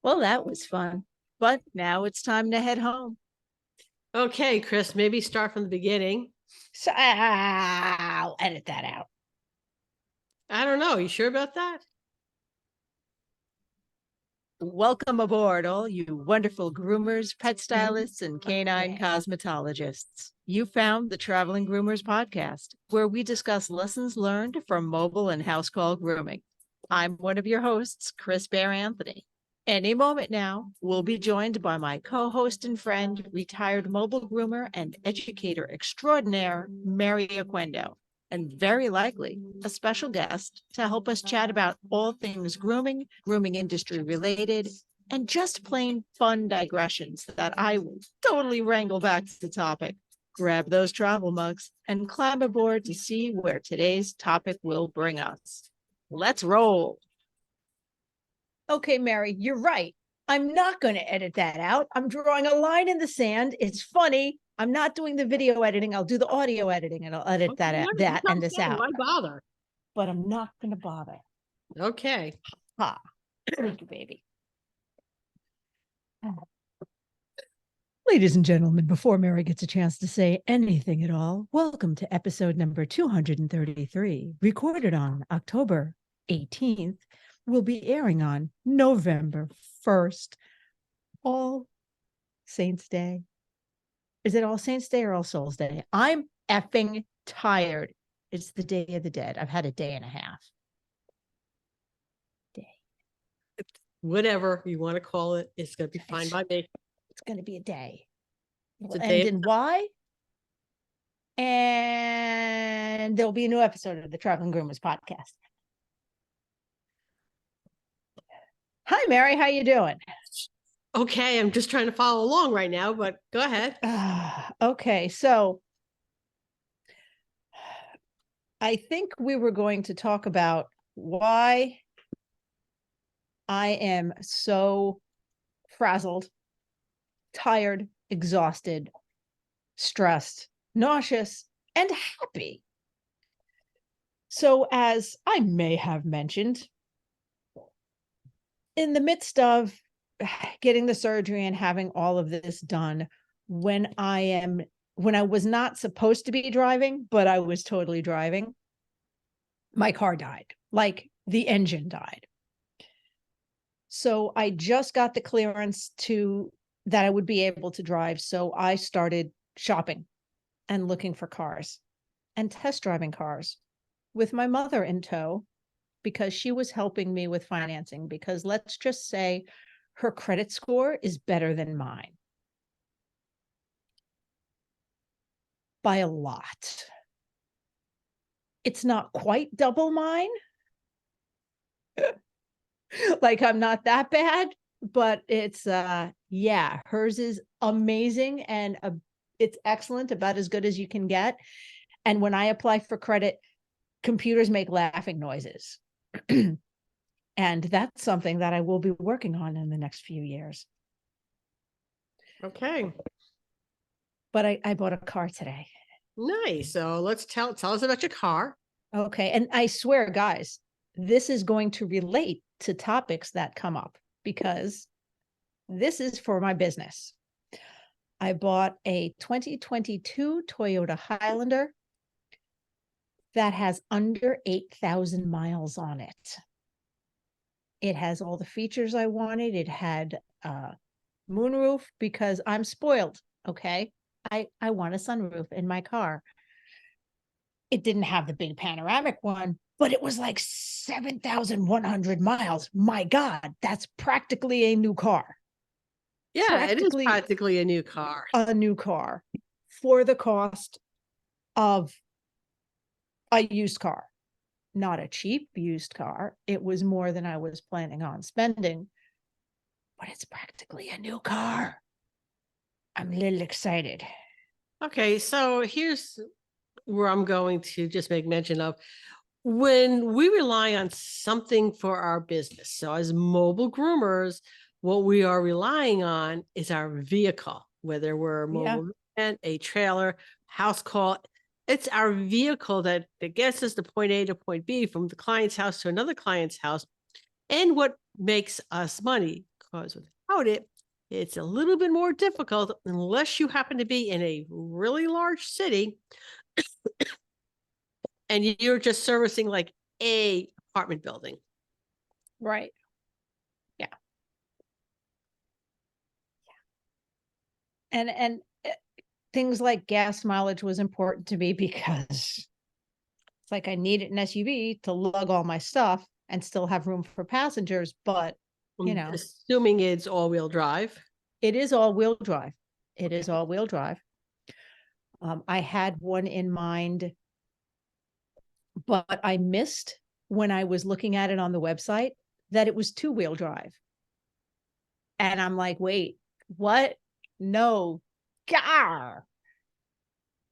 Well, that was fun. But now it's time to head home. Okay, Chris, maybe start from the beginning. So I'll edit that out. I don't know. You sure about that? Welcome aboard, all you wonderful groomers, pet stylists, and canine cosmetologists. You found the Traveling Groomers Podcast, where we discuss lessons learned from mobile and house call grooming. I'm one of your hosts, Chris Bear Anthony. Any moment now, we'll be joined by my co-host and friend, retired mobile groomer and educator extraordinaire, Mary Aquendo, and very likely a special guest to help us chat about all things grooming, grooming industry related, and just plain fun digressions that I will totally wrangle back to the topic. Grab those travel mugs and climb aboard to see where today's topic will bring us. Let's roll. Okay, Mary, you're right. I'm not going to edit that out. I'm drawing a line in the sand. It's funny. I'm not doing the video editing. I'll do the audio editing and I'll edit that and this out. Why bother? But I'm not going to bother. Okay. Ha. Thank you, baby. Ladies and gentlemen, before Mary gets a chance to say anything at all, welcome to episode number 233, recorded on October 18th. Will be airing on November 1st, All Saints Day. Is it All Saints Day or All Souls Day? I'm effing tired. It's the Day of the Dead. I've had a day and a half. Whatever you want to call it, it's going to be fine by me. It's going to be a day. It's a And day. in why? And there'll be a new episode of the Traveling Groomers Podcast. Hi, Mary. How you doing? Okay, I'm just trying to follow along right now, but go ahead. Okay, so I think we were going to talk about why I am so frazzled, tired, exhausted, stressed, nauseous, and happy. So, as I may have mentioned, in the midst of getting the surgery and having all of this done, when I was not supposed to be driving, but I was totally driving, my car died. Like the engine died. So I just got the clearance that I would be able to drive. So I started shopping and looking for cars and test driving cars with my mother in tow, because she was helping me with financing, because let's just say her credit score is better than mine by a lot. It's not quite double mine. Like, I'm not that bad, but it's, hers is amazing and it's excellent, about as good as you can get. And when I apply for credit, computers make laughing noises. And that's something that I will be working on in the next few years. Okay. But I bought a car today. Nice. So let's tell us about your car. Okay. And I swear, guys, this is going to relate to topics that come up, because this is for my business. I bought a 2022 Toyota Highlander that has under 8,000 miles on it. It has all the features I wanted. It had a moonroof, because I'm spoiled. Okay. I want a sunroof in my car. It didn't have the big panoramic one, but it was like 7,100 miles. My God, that's practically a new car. Yeah, it is practically a new car. A new car for the cost of a used car. Not a cheap used car. It was more than I was planning on spending, but it's practically a new car. I'm a little excited. Okay, so here's where I'm going to just make mention of. When we rely on something for our business, so as mobile groomers, what we are relying on is our vehicle, whether we're a mobile van, a trailer, house call. It's our vehicle that gets us to point A to point B, from the client's house to another client's house. And what makes us money, because without it, it's a little bit more difficult unless you happen to be in a really large city and you're just servicing like a apartment building. Right. Yeah. And things like gas mileage was important to me because it's like I needed an SUV to lug all my stuff and still have room for passengers, but Assuming it's all-wheel drive. it is all-wheel drive. It is all-wheel drive. I had one in mind, but I missed when I was looking at it on the website that it was two-wheel drive. And I'm like, wait, what? No. Gah!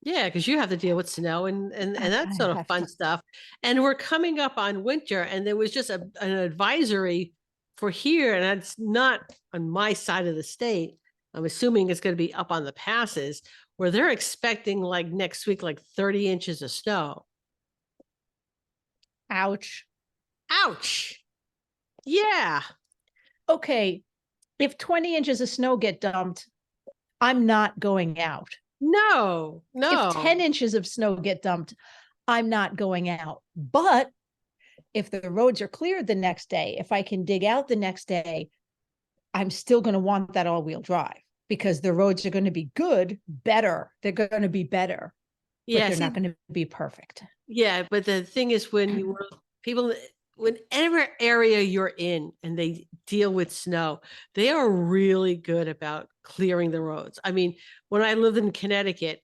Yeah, because you have to deal with snow and that sort of fun stuff. And we're coming up on winter, and there was just an advisory for here, and that's not on my side of the state. I'm assuming it's going to be up on the passes, where they're expecting like next week, like 30 inches of snow. Ouch. Ouch. Yeah. Okay. If 20 inches of snow get dumped, I'm not going out. No. If 10 inches of snow get dumped, I'm not going out. But if the roads are cleared the next day, if I can dig out the next day, I'm still going to want that all-wheel drive because the roads are going to be good, better. They're going to be better. Yeah, but they're not going to be perfect. Yeah, but the thing is, when whenever area you're in and they deal with snow, they are really good about clearing the roads. I mean, when I lived in Connecticut,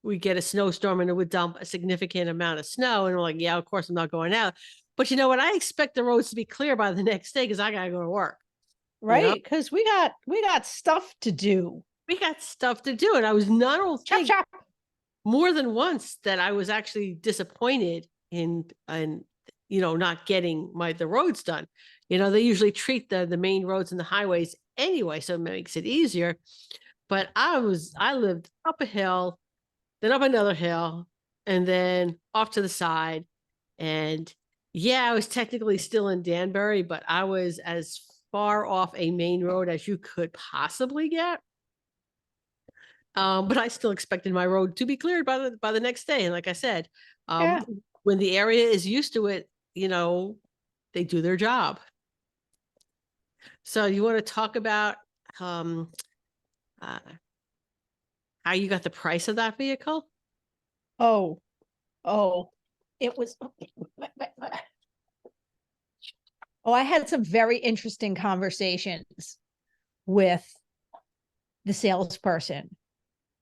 we get a snowstorm and it would dump a significant amount of snow. And we're like, yeah, of course I'm not going out. But you know what? I expect the roads to be clear by the next day because I got to go to work. Right. Because we got stuff to do. We got stuff to do. And I was not only more than once that I was actually disappointed in not getting the roads done. They usually treat the main roads and the highways anyway, so it makes it easier. But I lived up a hill, then up another hill, and then off to the side. And yeah, I was technically still in Danbury, but I was as far off a main road as you could possibly get. But I still expected my road to be cleared by the next day. And like I said, when the area is used to it, they do their job. So you want to talk about how you got the price of that vehicle? Oh, it was. Oh, I had some very interesting conversations with the salesperson.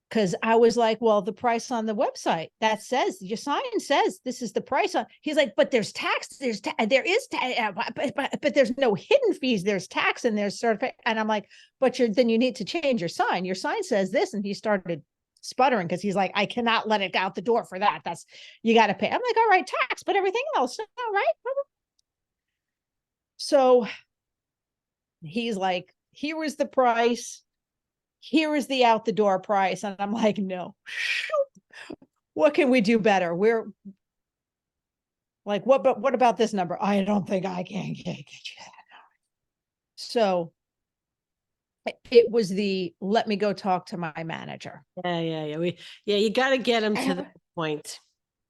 Because I was like, well, the price on the website that says your sign says this is the price on. He's like, but there's tax. There is, but there's no hidden fees. There's tax and there's certificate. And I'm like, but then you need to change your sign. Your sign says this, and he started sputtering because he's like, I cannot let it out the door for that. You got to pay. I'm like, all right, tax, but everything else, all right. So he's like, here is the price. Here is the out the door price. And I'm like, no, what can we do better? We're like, what about this number? I don't think I can get you that. So it was let me go talk to my manager. Yeah. You got to get him to the point.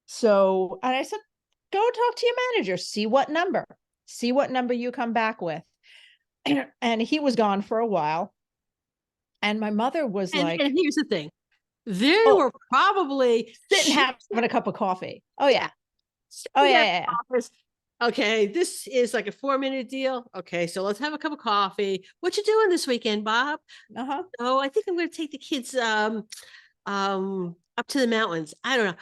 So, and I said, go talk to your manager, see what number you come back with. And he was gone for a while. And my mother was like, and here's the thing. They were probably sitting having a cup of coffee. Oh, yeah. Oh, yeah. Okay, this is like a 4-minute deal. Okay, so let's have a cup of coffee. What you doing this weekend, Bob? Oh, I think I'm going to take the kids up to the mountains. I don't know.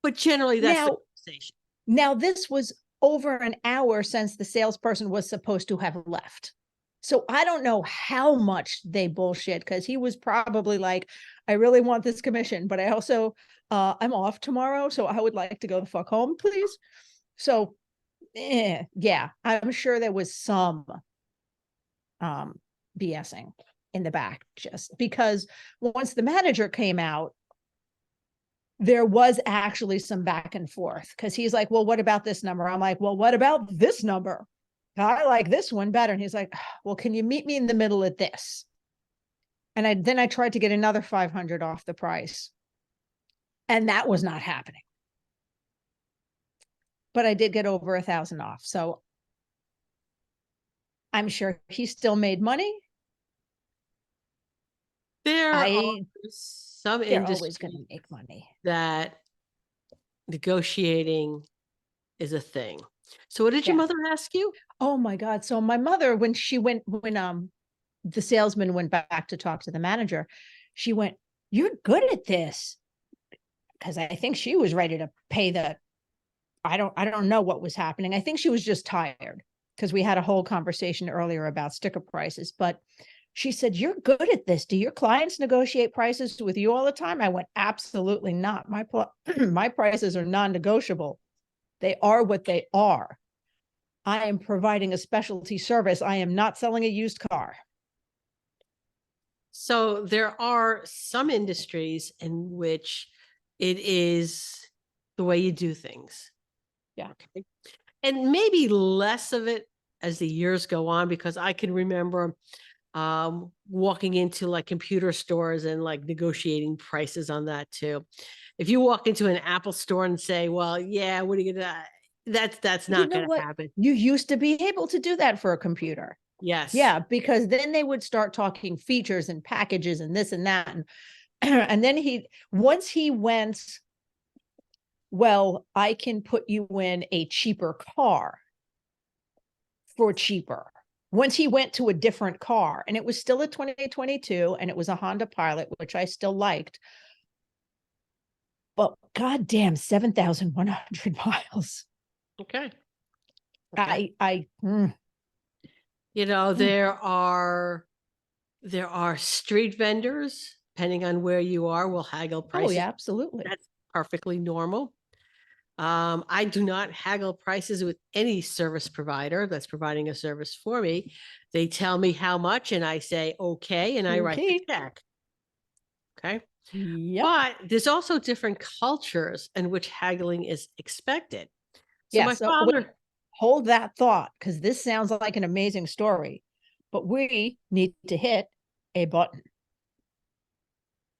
But generally, that's the conversation. Now, this was over an hour since the salesperson was supposed to have left. So I don't know how much they bullshit, because he was probably like, I really want this commission, but I also, I'm off tomorrow, so I would like to go the fuck home, please. So, yeah, I'm sure there was some BSing in the back, just because once the manager came out, there was actually some back and forth, because he's like, well, what about this number? I'm like, well, what about this number? I like this one better. And he's like, well, can you meet me in the middle at this? And then I tried to get another 500 off the price. And that was not happening. But I did get over 1,000 off. So I'm sure he still made money. There are some They're always going industries to make money. that negotiating is a thing. So what did your mother ask you? Oh my God. So my mother, when the salesman went back to talk to the manager, she went, "You're good at this." Because I think she was ready to pay I don't know what was happening. I think she was just tired because we had a whole conversation earlier about sticker prices. But she said, "You're good at this. Do your clients negotiate prices with you all the time?" I went, "Absolutely not. My prices are non-negotiable. They are what they are. I am providing a specialty service. I am not selling a used car." So there are some industries in which it is the way you do things. Yeah. Okay. And maybe less of it as the years go on, because I can remember walking into like computer stores and like negotiating prices on that too. If you walk into an Apple store and say, well, yeah, what are you gonna, that's not gonna happen. You used to be able to do that for a computer. Yes. Yeah, because then they would start talking features and packages and this and that. And then once he went, well, I can put you in a cheaper car for cheaper. Once he went to a different car, and it was still a 2022, and it was a Honda Pilot, which I still liked. But goddamn, 7,100 miles. Okay. There are street vendors, depending on where you are, will haggle prices. Oh, yeah, absolutely. That's perfectly normal. I do not haggle prices with any service provider that's providing a service for me. They tell me how much and I say, okay, and I write the check. Okay. Yep. But there's also different cultures in which haggling is expected. So my father. Hold that thought, because this sounds like an amazing story, but we need to hit a button.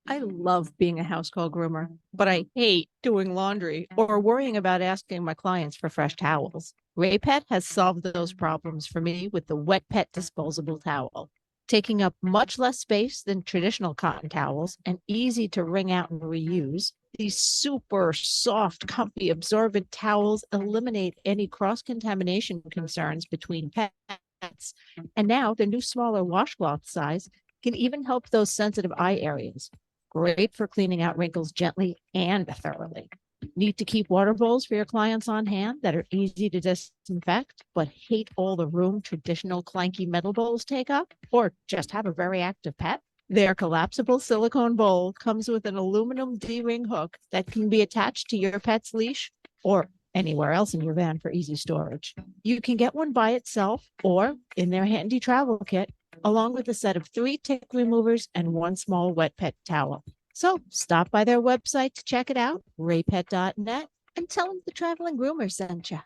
I love being a house call groomer, but I hate doing laundry or worrying about asking my clients for fresh towels. Raypet has solved those problems for me with the Wet Pet disposable towel, taking up much less space than traditional cotton towels and easy to wring out and reuse. These super soft, comfy, absorbent towels eliminate any cross-contamination concerns between pets. And now the new smaller washcloth size can even help those sensitive eye areas. Great for cleaning out wrinkles gently and thoroughly. Need to keep water bowls for your clients on hand that are easy to disinfect, but hate all the room traditional clanky metal bowls take up? Or just have a very active pet? Their collapsible silicone bowl comes with an aluminum D-ring hook that can be attached to your pet's leash or anywhere else in your van for easy storage. You can get one by itself or in their handy travel kit, along with a set of 3 tick removers and 1 small wet pet towel. So stop by their website to check it out, raypet.net, and tell them the Traveling Groomers sent you.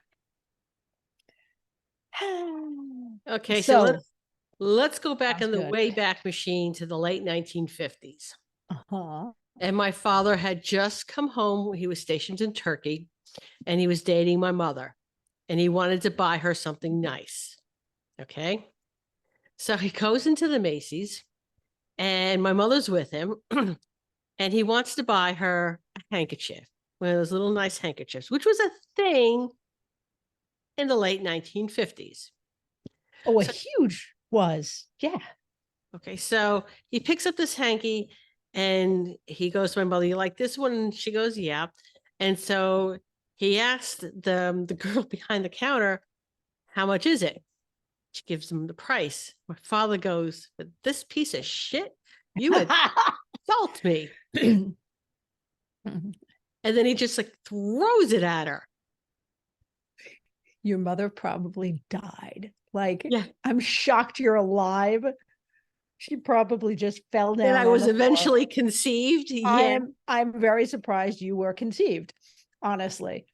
Okay, so let's go back in the Wayback Machine to the late 1950s. And my father had just come home. He was stationed in Turkey, and he was dating my mother, and he wanted to buy her something nice. Okay. So he goes into the Macy's, and my mother's with him, and he wants to buy her a handkerchief, one of those little nice handkerchiefs, which was a thing in the late 1950s. Oh, huge was. Yeah. Okay, so he picks up this hanky, and he goes to my mother, "You like this one?" And she goes, "Yeah." And so he asked the girl behind the counter, "How much is it?" She gives him the price. My father goes, "This piece of shit, you insult me." And then he just like throws it at her. Your mother probably died. Like, yeah. I'm shocked you're alive. She probably just fell down. And I was eventually conceived. Yeah. I'm very surprised you were conceived, honestly.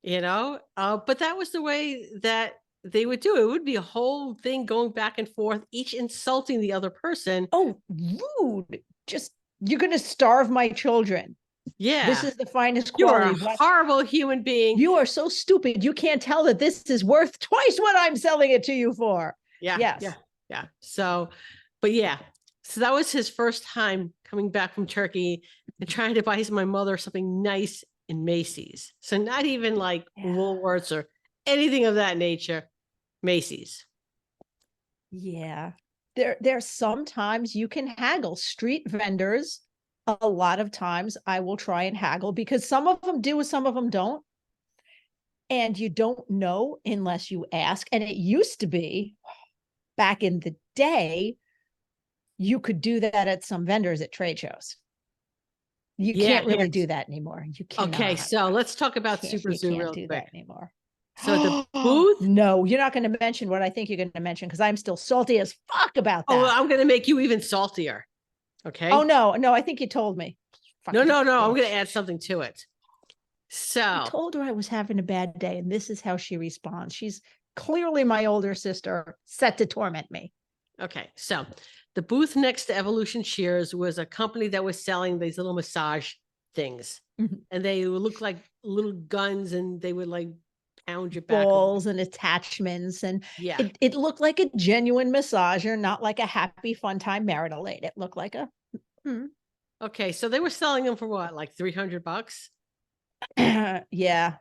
But that was the way that they would do. It would be a whole thing going back and forth, each insulting the other person. Oh, rude. Just, you're going to starve my children. Yeah. This is the finest You are quality. a horrible human being. You are so stupid. You can't tell that this is worth twice what I'm selling it to you for. Yeah. Yes. Yeah. So, but yeah. So that was his first time coming back from Turkey and trying to buy my mother something nice in Macy's. So not even like Woolworths or anything of that nature. Macy's. Yeah. There's sometimes you can haggle. Street vendors, a lot of times I will try and haggle because some of them do, some of them don't. And you don't know unless you ask. And it used to be back in the day, you could do that at some vendors at trade shows. You can't really do that anymore. You can't. Okay, so let's talk about Super Zoo real quick. That anymore. So the booth? No, you're not going to mention what I think you're going to mention because I'm still salty as fuck about that. Oh, I'm going to make you even saltier. Okay. Oh, no, I think you told me. No. I'm going to add something to it. So I told her I was having a bad day, and this is how she responds. She's clearly my older sister set to torment me. Okay, so the booth next to Evolution Shears was a company that was selling these little massage things, and they would look like little guns, and they would like pound your back. Balls and attachments, and it looked like a genuine massager, not like a happy fun time marital aid. It looked like a. Okay, so they were selling them for what, like $300? Yeah.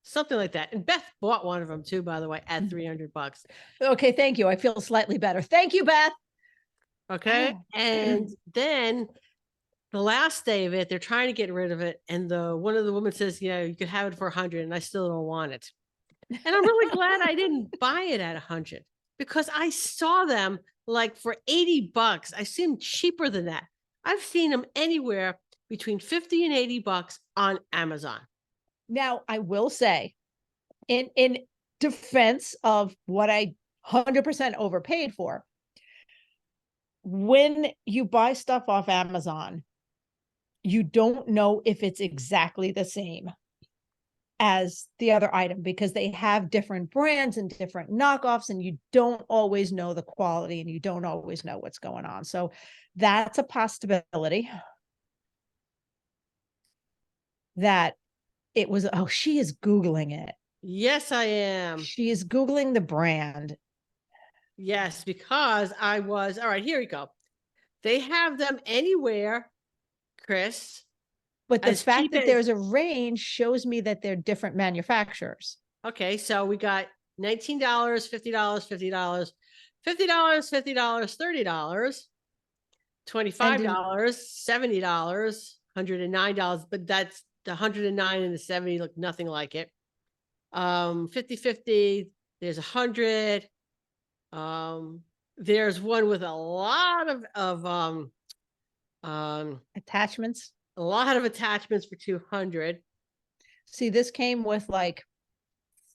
Something like that. And Beth bought one of them too, by the way, at $300. Okay, thank you. I feel slightly better. Thank you, Beth. Okay. And then the last day of it, they're trying to get rid of it. And one of the women says, you could have it for 100, and I still don't want it. And I'm really glad I didn't buy it at 100 because I saw them like for $80. I see them cheaper than that. I've seen them anywhere between 50 and $80 on Amazon. Now, I will say, in defense of what I 100% overpaid for, when you buy stuff off Amazon, you don't know if it's exactly the same as the other item because they have different brands and different knockoffs, and you don't always know the quality and you don't always know what's going on. So that's a possibility that it was. Oh, she is Googling it. Yes, I am. She is Googling the brand. Yes, because I was. All right, here we go. They have them anywhere, Chris. But the fact that there's a range shows me that they're different manufacturers. Okay, so we got $19, $50, $50, $50, $50, $30, $25, $70, $109, but that's the 109 and the 70 look nothing like it. 50-50, there's 100. There's one with a lot of attachments. A lot of attachments for 200. See, this came with like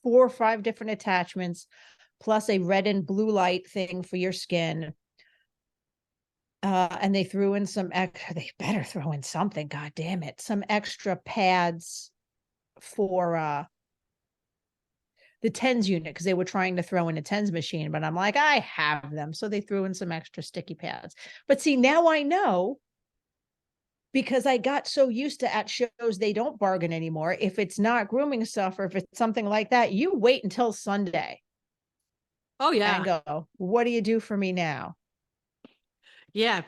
4 or 5 different attachments, plus a red and blue light thing for your skin. And they threw in some extra, they better throw in something, god damn it, some extra pads for the TENS unit, because they were trying to throw in a TENS machine, but I'm like, I have them. So they threw in some extra sticky pads. But see, now I know, because I got so used to at shows, they don't bargain anymore. If it's not grooming stuff or if it's something like that, you wait until Sunday. Oh, yeah. And go, what do you do for me now? Yeah.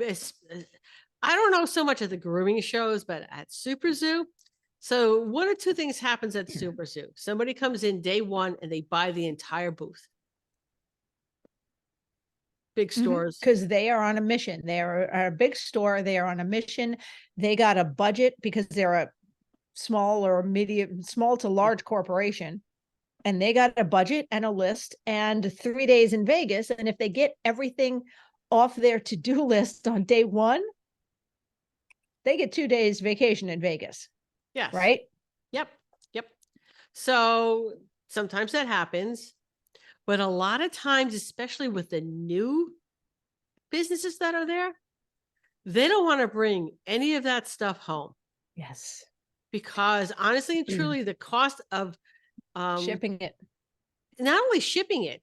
I don't know so much at the grooming shows, but at Super Zoo. So 1 or 2 things happens at Super Zoo. Somebody comes in day 1 and they buy the entire booth. Big stores. Because they are on a mission. They're a big store. They are on a mission. They got a budget because they're a small to large corporation. And they got a budget and a list and 3 days in Vegas. And if they get everything off their to-do list on day 1, they get 2 days vacation in Vegas. Yes. Right? Yep. So sometimes that happens. But a lot of times, especially with the new businesses that are there, they don't want to bring any of that stuff home. Yes. Because honestly and truly, the cost of shipping it. not only shipping it,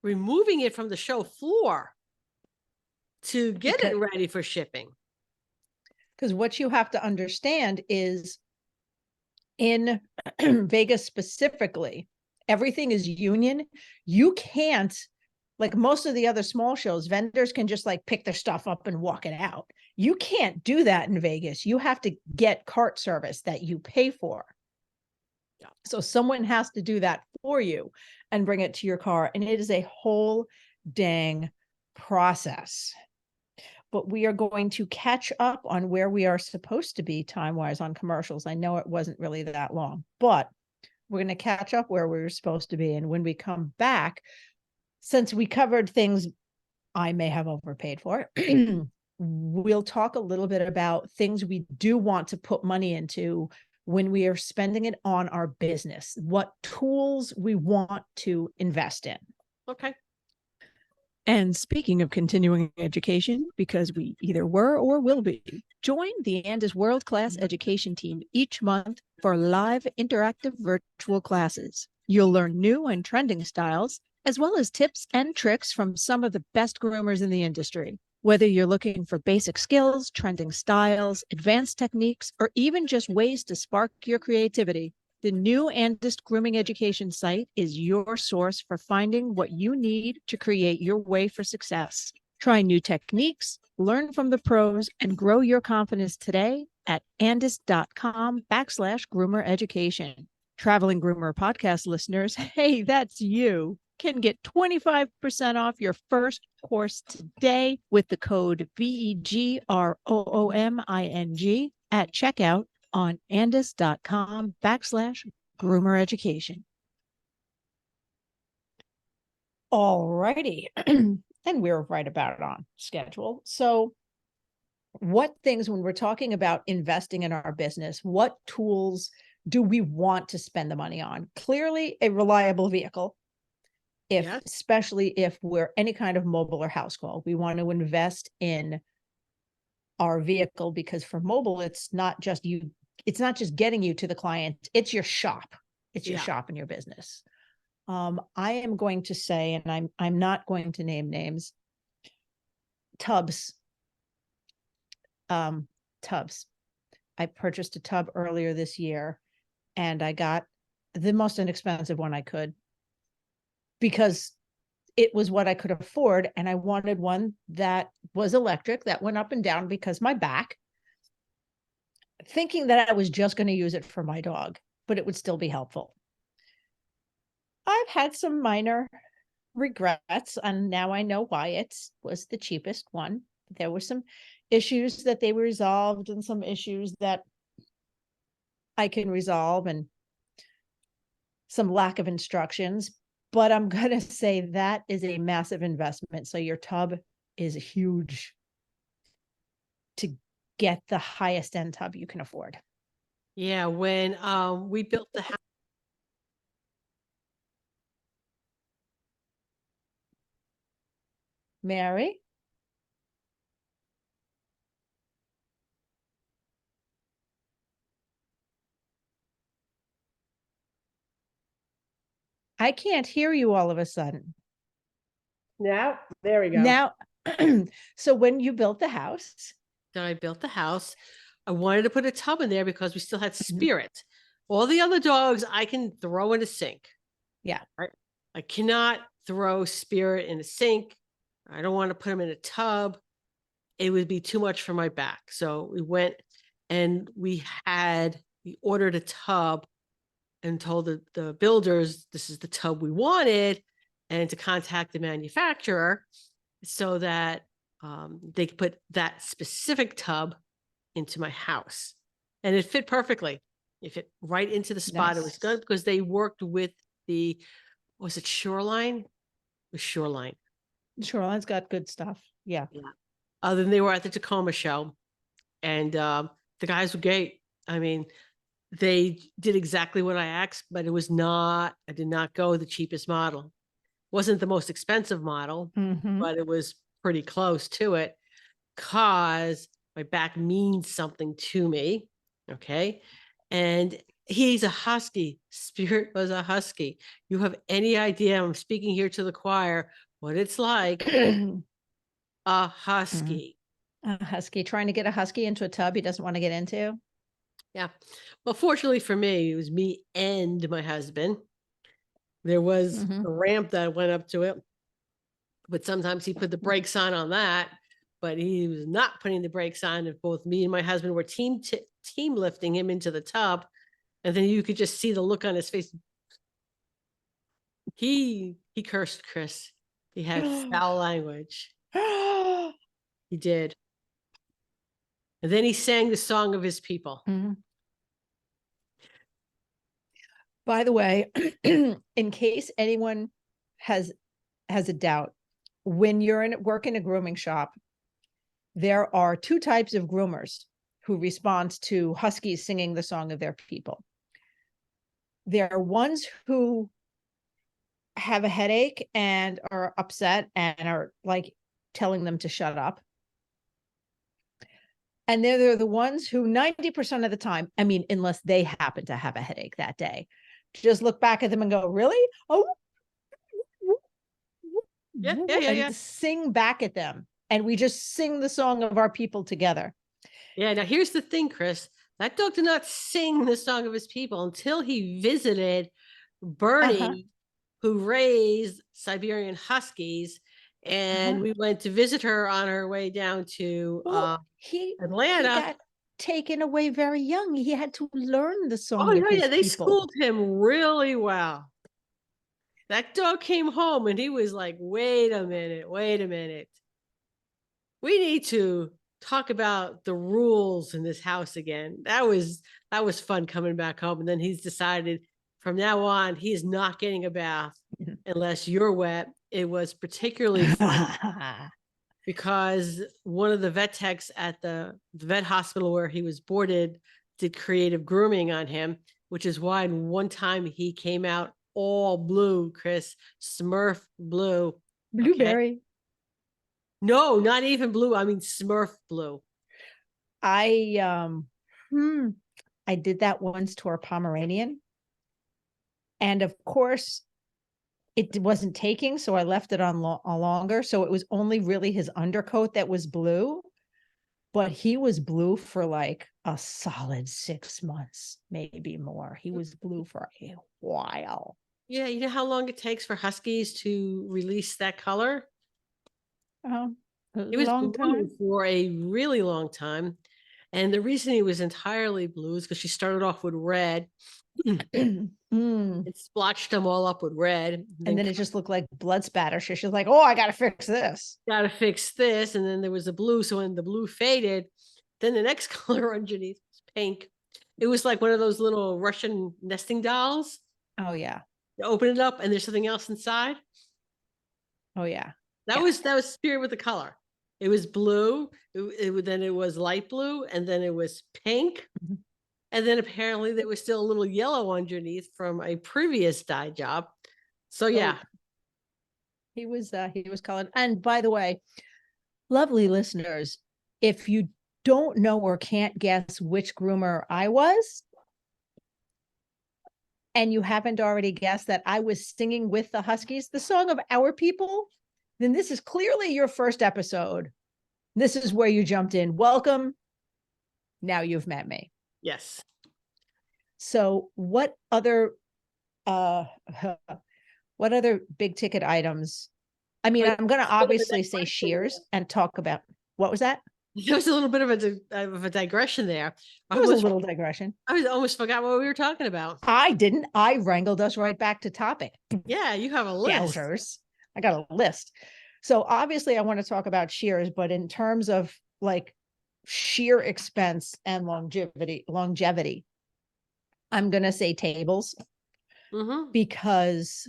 removing it from the show floor to get it ready for shipping. Because what you have to understand is in Vegas specifically, everything is union. You can't, like most of the other small shows, vendors can just like pick their stuff up and walk it out. You can't do that in Vegas. You have to get cart service that you pay for. Yeah. So someone has to do that for you and bring it to your car. And it is a whole dang process. But we are going to catch up on where we are supposed to be time-wise on commercials. I know it wasn't really that long, but we're going to catch up where we were supposed to be. And when we come back, since we covered things I may have overpaid for, we'll talk a little bit about things we do want to put money into when we are spending it on our business, what tools we want to invest in. Okay. And speaking of continuing education, because we either were or will be, join the Andis world-class education team each month for live interactive virtual classes. You'll learn new and trending styles, as well as tips and tricks from some of the best groomers in the industry. Whether you're looking for basic skills, trending styles, advanced techniques, or even just ways to spark your creativity, the new Andis grooming education site is your source for finding what you need to create your way for success. Try new techniques, learn from the pros, and grow your confidence today at andis.com/groomer education. Traveling Groomer Podcast listeners, hey, that's you, can get 25% off your first course today with the code BEGROOMING at checkout on andis.com/groomer education. All righty. And we're right about it on schedule. So what things, when we're talking about investing in our business, what tools do we want to spend the money on? Clearly a reliable vehicle. Especially if we're any kind of mobile or house call, we want to invest in our vehicle, because for mobile, it's not just getting you to the client, it's your shop. It's your shop and your business. I am going to say, and I'm not going to name names, tubs. Tubs. I purchased a tub earlier this year, and I got the most inexpensive one I could, because it was what I could afford. And I wanted one that was electric, that went up and down because my back, thinking that I was just going to use it for my dog, but it would still be helpful. I've had some minor regrets, and now I know why it was the cheapest one. There were some issues that they resolved and some issues that I can resolve, and some lack of instructions. But I'm going to say that is a massive investment. So your tub is huge to get the highest end tub you can afford. Yeah. When we built the house. Mary? I can't hear you all of a sudden. Now, there we go. Now, so when you built the house. Then I built the house. I wanted to put a tub in there because we still had Spirit. All the other dogs I can throw in a sink. Yeah. Right. I cannot throw Spirit in a sink. I don't want to put him in a tub. It would be too much for my back. So we went and we ordered a tub and told the builders, this is the tub we wanted, and to contact the manufacturer so that they could put that specific tub into my house. And it fit perfectly. It fit right into the spot. Nice. It was good because they worked with was it Shoreline? It was Shoreline. Shoreline's got good stuff. Yeah. Then they were at the Tacoma show, and the guys were great. I mean, they did exactly what I asked, but I did not go the cheapest model. It wasn't the most expensive model, but it was pretty close to it because my back means something to me. Okay. And He's a husky. Spirit was a husky. You have any idea? I'm speaking here to the choir, what it's like. A husky. A husky, trying to get a husky into a tub he doesn't want to get into. Yeah. Well, fortunately for me, it was me and my husband. There was a ramp that went up to it, but sometimes he put the brakes on that, but he was not putting the brakes on if both me and my husband were team lifting him into the tub. And then you could just see the look on his face. He cursed Chris. He had foul language. He did. And then he sang the song of his people. By the way, in case anyone has a doubt, when you're work in a grooming shop, there are two types of groomers who respond to huskies singing the song of their people. There are ones who have a headache and are upset and are like telling them to shut up. And they're the ones who 90% of the time, I mean, unless they happen to have a headache that day, just look back at them and go, really? Oh, Yeah. and sing back at them. And we just sing the song of our people together. Yeah. Now, here's the thing, Chris. That dog did not sing the song of his people until he visited Bernie, who raised Siberian Huskies. And we went to visit her on her way down to Atlanta. He got taken away very young. He had to learn the song of his They people. schooled him really well. That dog came home and he was like, wait a minute. We need to talk about the rules in this house again. That was fun coming back home. And then he's decided from now on, he's not getting a bath unless you're wet. It was particularly fun because one of the vet techs at the vet hospital where he was boarded did creative grooming on him, which is why one time he came out all blue, Chris, Smurf blue. Blueberry. Okay? No, not even blue. I mean, Smurf blue. I did that once to our Pomeranian. And of course, it wasn't taking, so I left it on longer. So it was only really his undercoat that was blue. But he was blue for like a solid 6 months, maybe more. He was blue for a while. Yeah, you know how long it takes for huskies to release that color? It was long blue time for a really long time. And the reason he was entirely blue is because she started off with red. It splotched them all up with red. And then it just looked like blood spatter. She's like, oh, I got to fix this. Got to fix this. And then there was a blue. So when the blue faded, then the next color underneath was pink. It was like one of those little Russian nesting dolls. Oh, yeah. You open it up and there's something else inside. Oh, yeah. That was Spirit with the color. It was blue. Then it was light blue. And then it was pink. And then apparently there was still a little yellow underneath from a previous dye job. So yeah. He was colored. And by the way, lovely listeners, if you don't know or can't guess which groomer I was, and you haven't already guessed that I was singing with the Huskies, the song of our people, then this is clearly your first episode. This is where you jumped in. Welcome. Now you've met me. Yes. So what other big ticket items? I mean, I'm going to obviously say shears and talk about, what was that? There was a little bit of a digression there. It was a little digression. I almost forgot what we were talking about. I didn't. I wrangled us right back to topic. Yeah, you have a list. Doubters. I got a list. So obviously I want to talk about shears, but in terms of like sheer expense and longevity, I'm going to say tables. Because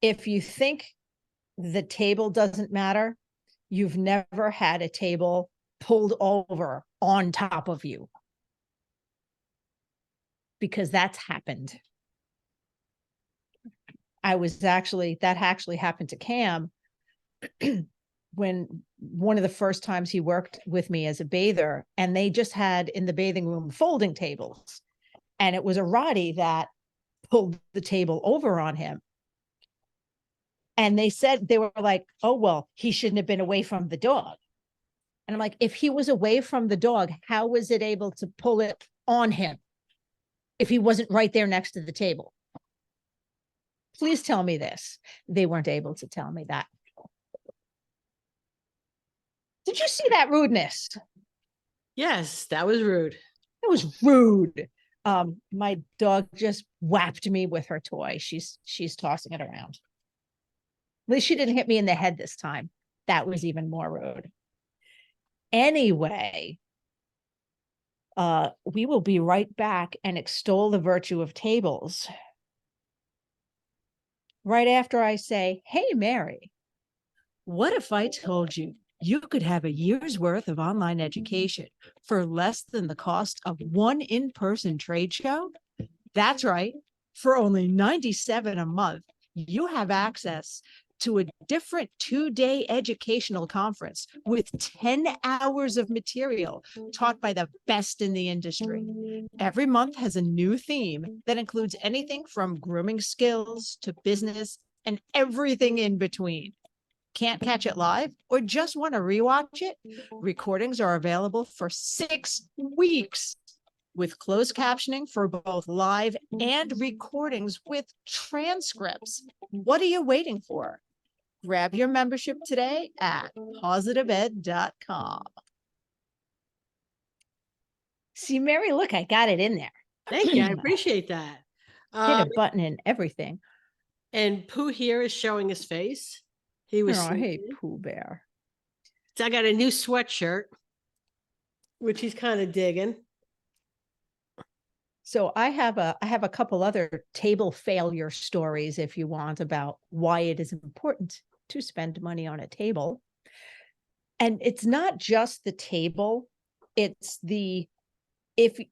if you think the table doesn't matter, you've never had a table pulled over on top of you. Because that's happened. That actually happened to Cam. when one of the first times he worked with me as a bather, and they just had in the bathing room folding tables. And it was a Roddy that pulled the table over on him. And they said, they were like, oh, well, he shouldn't have been away from the dog. And I'm like, if he was away from the dog, how was it able to pull it on him if he wasn't right there next to the table? Please tell me this. They weren't able to tell me that. Did you see that rudeness? Yes, that was rude. It was rude. My dog just whapped me with her toy. She's tossing it around. At least she didn't hit me in the head this time. That was even more rude. Anyway, we will be right back and extol the virtue of tables right after I say, hey, Mary, what if I told you you could have a year's worth of online education for less than the cost of one in-person trade show? That's right. For only $97 a month, you have access to a different 2-day educational conference with 10 hours of material taught by the best in the industry. Every month has a new theme that includes anything from grooming skills to business and everything in between. Can't catch it live or just want to rewatch it? Recordings are available for 6 weeks with closed captioning for both live and recordings with transcripts. What are you waiting for? Grab your membership today at positiveed.com. See, Mary, look, I got it in there. Thank you. I appreciate that. Hit a button and everything. And Pooh here is showing his face. He was. Oh, hey, Pooh Bear. So I got a new sweatshirt, which he's kind of digging. So I have a couple other table failure stories if you want about why it is important to spend money on a table. And it's not just the table, it's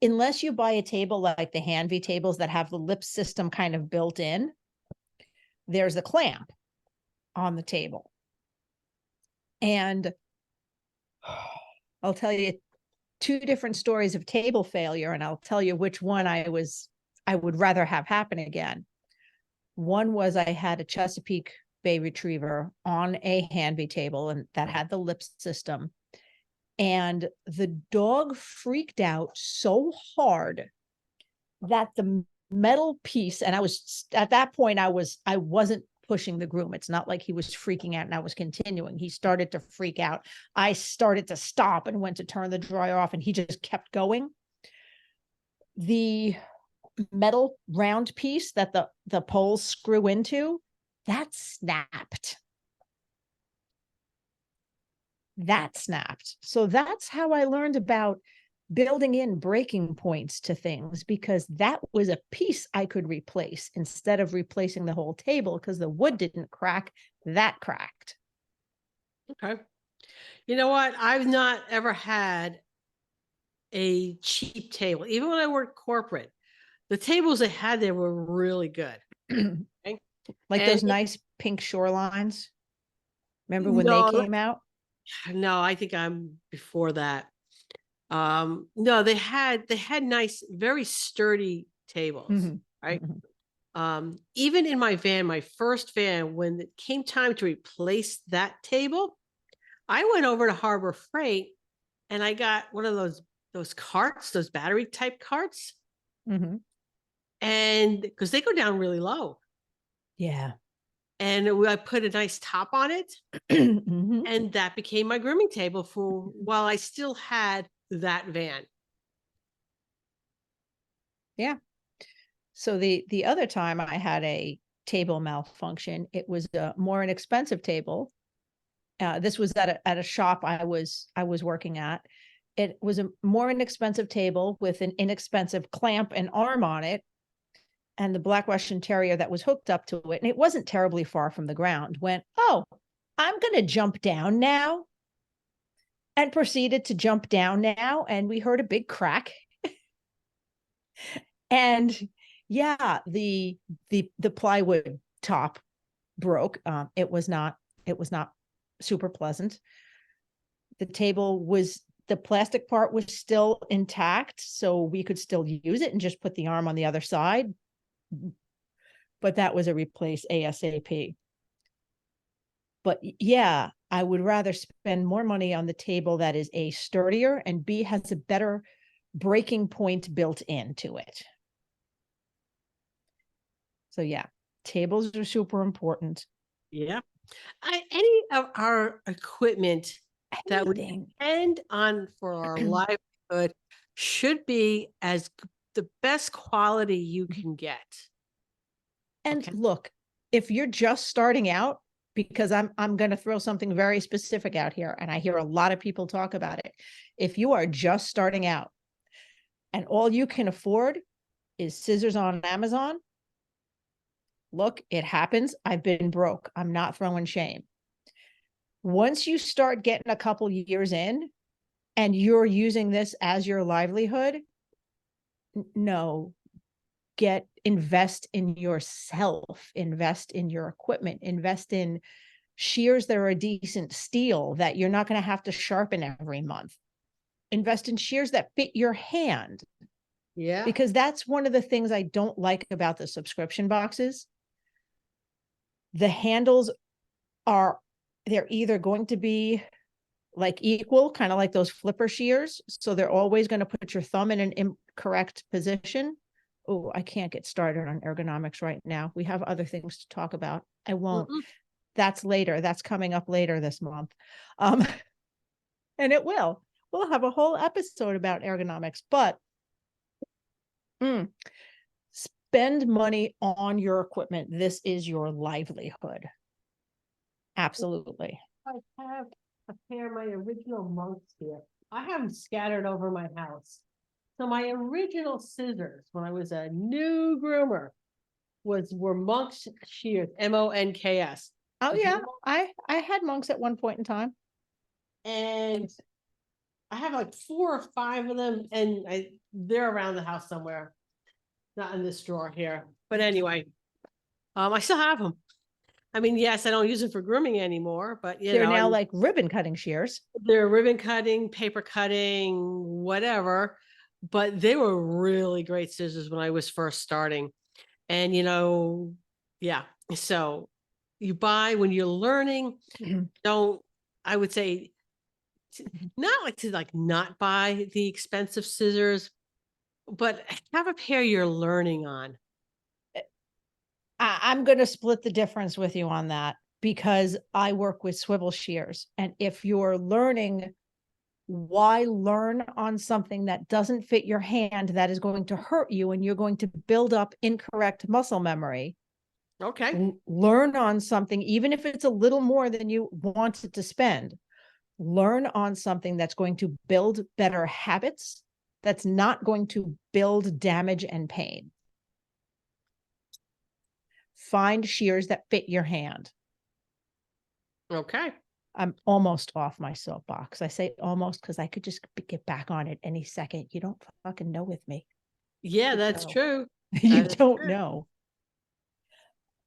unless you buy a table like the Hanvey tables that have the lip system kind of built in, there's a clamp on the table. And I'll tell you 2 different stories of table failure, and I'll tell you which one I would rather have happen again. One was I had a Chesapeake Bay Retriever on a Hanvey table, and that had the lip system. And the dog freaked out so hard that the metal piece, and I was at that point, I wasn't pushing the groom. It's not like he was freaking out and I was continuing. He started to freak out. I started to stop and went to turn the dryer off, and he just kept going. The metal round piece that the poles screw into, that snapped. So that's how I learned about building in breaking points to things, because that was a piece I could replace instead of replacing the whole table, because the wood didn't crack, that cracked. Okay. You know what? I've not ever had a cheap table. Even when I worked corporate, the tables they had there were really good. Okay? Like those nice pink shorelines. Remember when they came out? No, I think I'm before that. No, they had nice, very sturdy tables, right? Even in my van, my first van, when it came time to replace that table, I went over to Harbor Freight and I got one of those carts, those battery type carts. And because they go down really low. Yeah. And I put a nice top on it. And that became my grooming table for while I still had that van. Yeah. So the other time I had a table malfunction, it was a more inexpensive table. This was at a shop I was working at. It was a more inexpensive table with an inexpensive clamp and arm on it, and the Black Russian Terrier that was hooked up to it, and it wasn't terribly far from the ground, went, oh, I'm going to jump down now, and proceeded to jump down now, and we heard a big crack. And yeah, the plywood top broke. It was not super pleasant. The plastic part was still intact, so we could still use it and just put the arm on the other side. But that was a replace ASAP. But yeah, I would rather spend more money on the table that is A, sturdier, and B, has a better breaking point built into it. So yeah, tables are super important. Yeah. Any of our equipment that we Anything. depend on for our livelihood should be the best quality you can get. And Okay. look, if you're just starting out, because I'm going to throw something very specific out here, and I hear a lot of people talk about it. If you are just starting out and all you can afford is scissors on Amazon, look, it happens. I've been broke. I'm not throwing shame. Once you start getting a couple years in and you're using this as your livelihood, no, invest in yourself, invest in your equipment, invest in shears that are a decent steel that you're not going to have to sharpen every month. Invest in shears that fit your hand. Yeah. Because that's one of the things I don't like about the subscription boxes. The handles they're either going to be like equal, kind of like those flipper shears. So they're always going to put your thumb in an incorrect position. Oh, I can't get started on ergonomics right now. We have other things to talk about. I won't. That's later. That's coming up later this month. And we'll have a whole episode about ergonomics, but spend money on your equipment. This is your livelihood. Absolutely. I have a pair of my original monks here. I have them scattered over my house. So my original scissors when I was a new groomer were Monk's shears, Monks. Oh yeah, I had monks at one point in time, and I have like 4 or 5 of them, and they're around the house somewhere, not in this drawer here. But anyway, I still have them. I mean, yes, I don't use them for grooming anymore, but they're now like ribbon cutting shears. They're ribbon cutting, paper cutting, whatever. But they were really great scissors when I was first starting. And, yeah. So you buy when you're learning, I would say, not buy the expensive scissors, but have a pair you're learning on. I'm going to split the difference with you on that because I work with swivel shears. And if you're learning, why learn on something that doesn't fit your hand that is going to hurt you and you're going to build up incorrect muscle memory? Okay. Learn on something, even if it's a little more than you wanted to spend. Learn on something that's going to build better habits, that's not going to build damage and pain. Find shears that fit your hand. Okay. I'm almost off my soapbox. I say almost because I could just get back on it any second. You don't fucking know with me. Yeah, that's true. You don't know.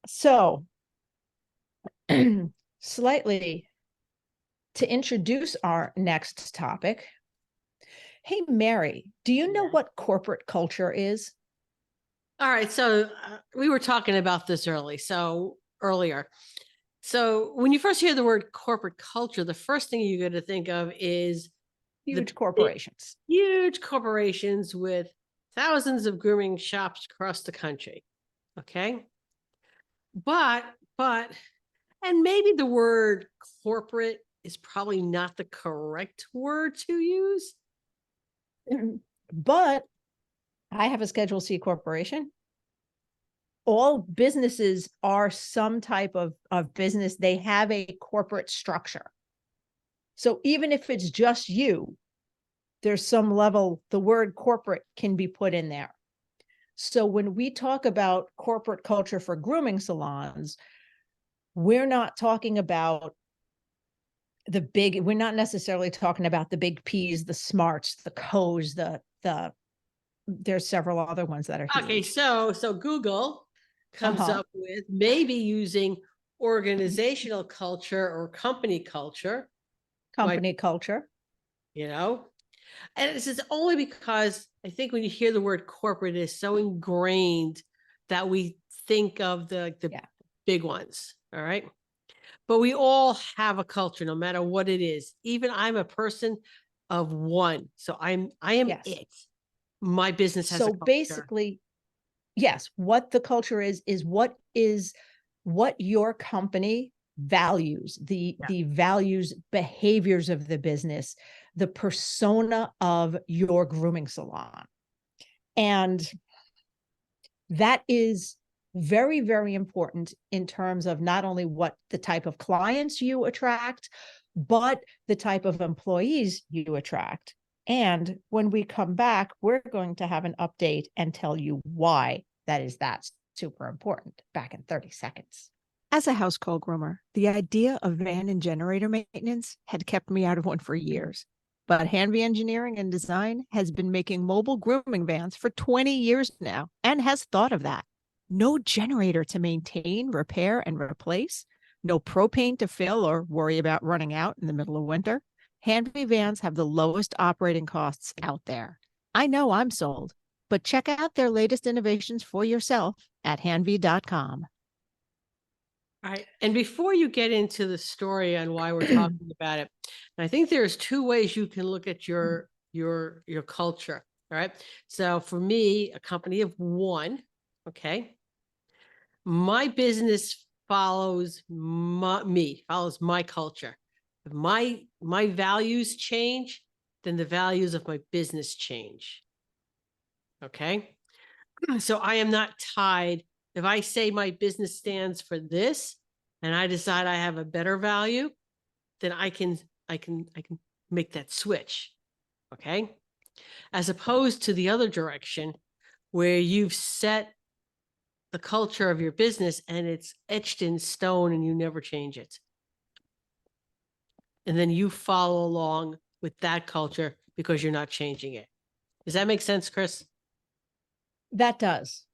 So, slightly to introduce our next topic. Hey, Mary, do you know what corporate culture is? All right. So we were talking about this earlier. So when you first hear the word corporate culture, the first thing you're going to think of is huge corporations. Huge corporations with thousands of grooming shops across the country. Okay. But, and maybe the word corporate is probably not the correct word to use. But I have a Schedule C corporation. All businesses are some type of business. They have a corporate structure. So even if it's just you, there's some level, the word corporate can be put in there. So when we talk about corporate culture for grooming salons, we're not talking about we're not necessarily talking about the big P's, the Smarts, the Co's, there's several other ones that are huge. Okay, so Google comes up with maybe using organizational culture or company culture, Company culture. you know, and this is only because I think when you hear the word corporate, it is so ingrained that we think of the big ones. All right. But we all have a culture, no matter what it is. Even I'm a person of one. So I am Yes. it. My business has a So culture. basically, yes, what the culture is what your company values, the values, behaviors of the business, the persona of your grooming salon. And that is very, very important in terms of not only what the type of clients you attract, but the type of employees you attract. And when we come back, we're going to have an update and tell you why that's super important back in 30 seconds. As a house call groomer, the idea of van and generator maintenance had kept me out of one for years. But Hanvey Engineering and Design has been making mobile grooming vans for 20 years now and has thought of that. No generator to maintain, repair, and replace. No propane to fill or worry about running out in the middle of winter. Hanvey vans have the lowest operating costs out there. I know I'm sold, but check out their latest innovations for yourself at hanvey.com. All right. And before you get into the story on why we're talking about it, I think there's two ways you can look at your culture. All right. So for me, a company of one, okay, my business follows follows my culture. If my values change, then the values of my business change. Okay. So I am not tied. If I say my business stands for this and I decide I have a better value, then I can make that switch. Okay. As opposed to the other direction where you've set the culture of your business and it's etched in stone and you never change it. And then you follow along with that culture because you're not changing it. Does that make sense, Chris? That does.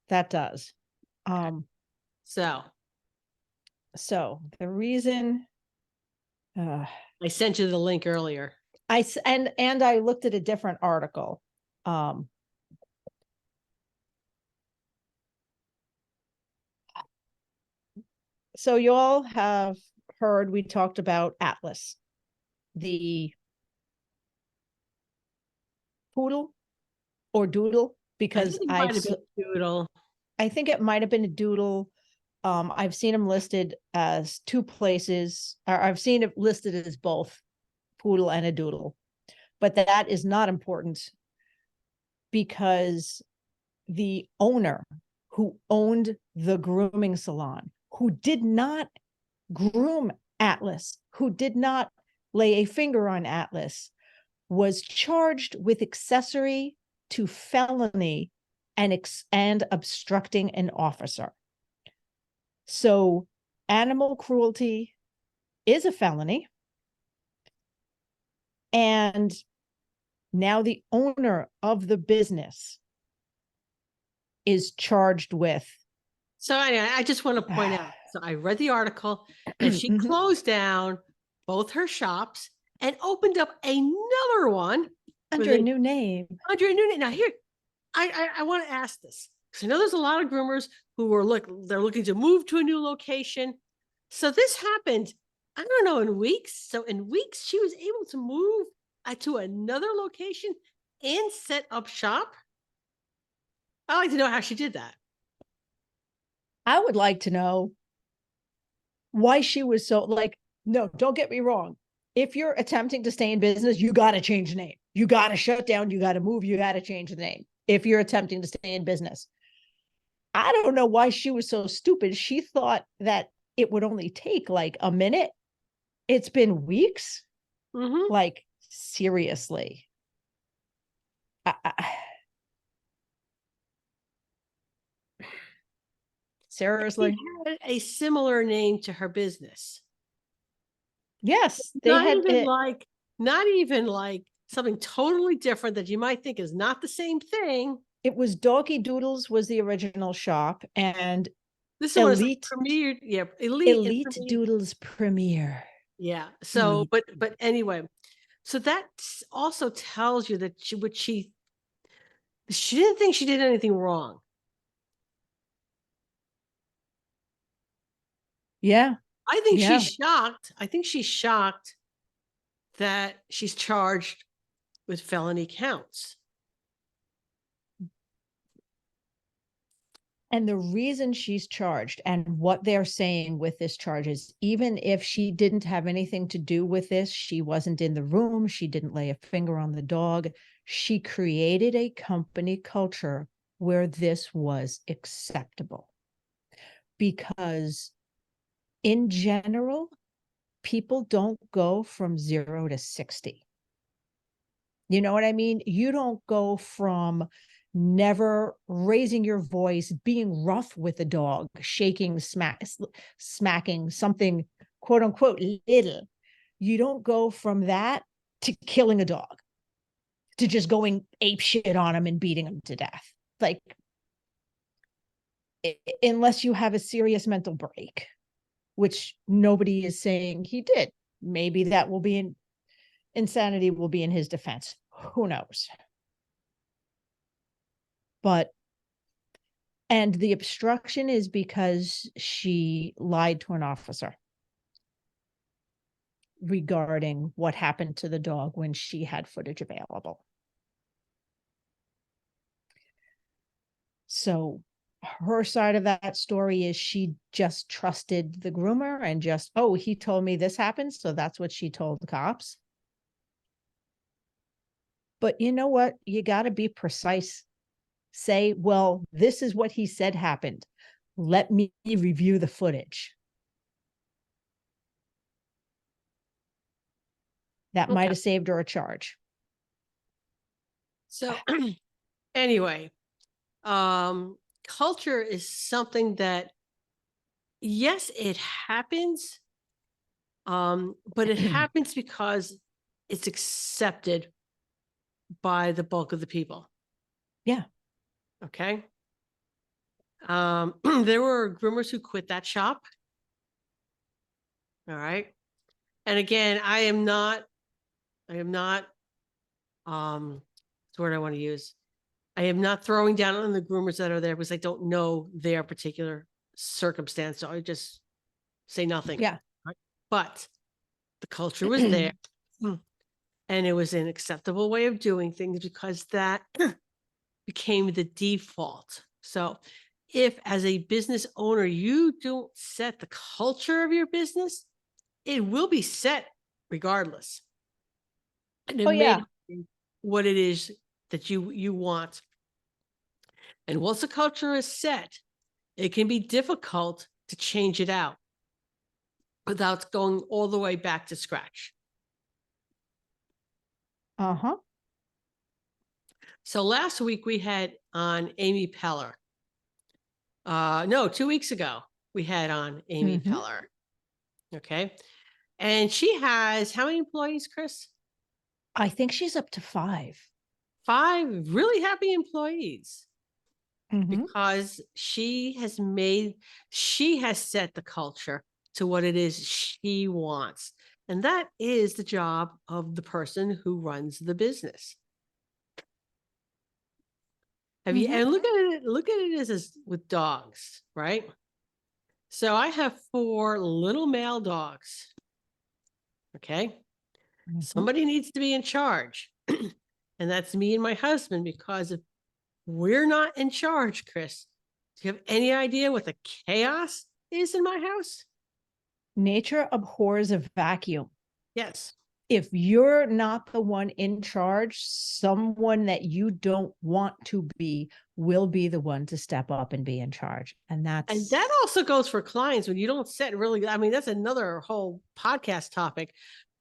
So the reason I sent you the link earlier. And I looked at a different article. So you all have heard we talked about Atlas, the poodle or doodle, because I think it might have been a doodle. I've seen them listed as two places, or I've seen it listed as both poodle and a doodle, but that is not important because the owner who owned the grooming salon, who did not groom Atlas, who did not lay a finger on Atlas, was charged with accessory to felony and obstructing an officer. So animal cruelty is a felony. And now the owner of the business is charged with. So I just want to point out, so I read the article and she closed down both her shops and opened up another one under a new name. Now here, I want to ask this because I know there's a lot of groomers who are they're looking to move to a new location. So this happened, I don't know, in weeks. So in weeks, she was able to move to another location and set up shop. I'd like to know how she did that. I would like to know why she was so no, don't get me wrong. If you're attempting to stay in business, you got to change the name. You got to shut down. You got to move. You got to change the name. If you're attempting to stay in business. I don't know why she was so stupid. She thought that it would only take like a minute. It's been weeks. Like, seriously. Seriously. She had a similar name to her business. Yes, they not even like something totally different that you might think is not the same thing. It was Doggy Doodles was the original shop, and This is when it's like Elite, premiered. Yeah, elite and elite premiered. doodles premiere. Yeah. So, Elite. but anyway, so that also tells you that she didn't think she did anything wrong. Yeah. I think Yeah. she's shocked. I think she's shocked that she's charged with felony counts. And the reason she's charged and what they're saying with this charge is even if she didn't have anything to do with this, she wasn't in the room, she didn't lay a finger on the dog, she created a company culture where this was acceptable. Because in general, people don't go from 0 to 60. You know what I mean? You don't go from never raising your voice, being rough with a dog, shaking, smacking something, quote unquote, little. You don't go from that to killing a dog, to just going ape shit on him and beating him to death. Like, unless you have a serious mental break, which nobody is saying he did. Maybe that will be insanity will be in his defense. Who knows? But and the obstruction is because she lied to an officer regarding what happened to the dog when she had footage available. So her side of that story is she just trusted the groomer and just, oh, he told me this happened, so that's what she told the cops. But you know what? You got to be precise. Say, well, this is what he said happened. Let me review the footage. That might Okay. have saved her a charge. So anyway, culture is something that, yes, it happens, but it happens because it's accepted by the bulk of the people. Yeah. Okay. There were groomers who quit that shop. All right. And again, I am not, what's the word I want to use? I am not throwing down on the groomers that are there because I don't know their particular circumstance. So I just say nothing. Yeah. Right? But the culture was there. And it was an acceptable way of doing things because that became the default. So if as a business owner, you don't set the culture of your business, it will be set regardless. And it Oh, may yeah. not be what it is that you want. And once the culture is set, it can be difficult to change it out without going all the way back to scratch. Uh-huh. So last week we had on Amy Peller. No, 2 weeks ago we had on Amy Peller. Okay. And she has how many employees, Chris? I think she's up to 5. 5 really happy employees. Mm-hmm. Because she has set the culture to what it is she wants. And that is the job of the person who runs the business. Have you, and look at it as with dogs, right? So I have 4 little male dogs. Okay. Somebody needs to be in charge. And that's me and my husband, because if we're not in charge, Chris, do you have any idea what the chaos is in my house? Nature abhors a vacuum. Yes. If you're not the one in charge, someone that you don't want to be will be the one to step up and be in charge. And that also goes for clients when you don't set really, I mean, that's another whole podcast topic.